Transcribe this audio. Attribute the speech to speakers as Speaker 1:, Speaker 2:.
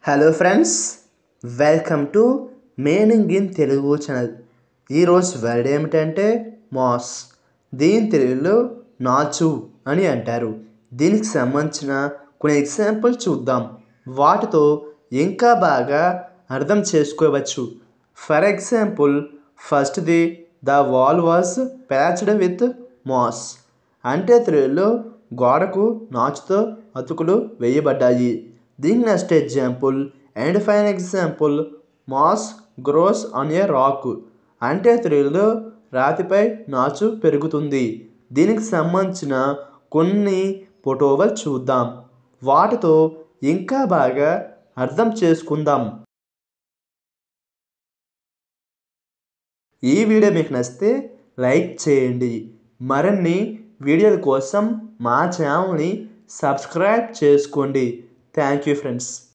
Speaker 1: Hello friends, welcome to meaning in Telugu channel. ఈరోజు word ఏమిటంటే mass. దీని తెలుగులో నాచు అని అంటారు. దీనికి సంబంధించిన కొన్ని ఎగ్జాంపుల్ చూద్దాం. వాటితో ఇంకా బాగా అర్థం చేసుకోవచ్చు. ఫర్ ఎగ్జాంపుల్, ఫస్ట్ది the wall was patched with moss. అంటే తెలుగులో గోడకు నాచుతో అతుకులు వేయబడ్డాయి. దీని next example and fine example, moss grows on a rock. అంటే తెలుగులో రాతిపై నాచు పెరుగుతుంది. దీనికి సంబంధించిన కొన్ని ఫోటోలు చూద్దాం. వాటితో ఇంకా బాగా అర్థం చేసుకుందాం. ఈ వీడియో మీకు నచ్చితే లైక్ చేయండి. మరిన్ని వీడియోల కోసం మా ఛానల్ని సబ్స్క్రైబ్ చేసుకోండి. Thank you friends.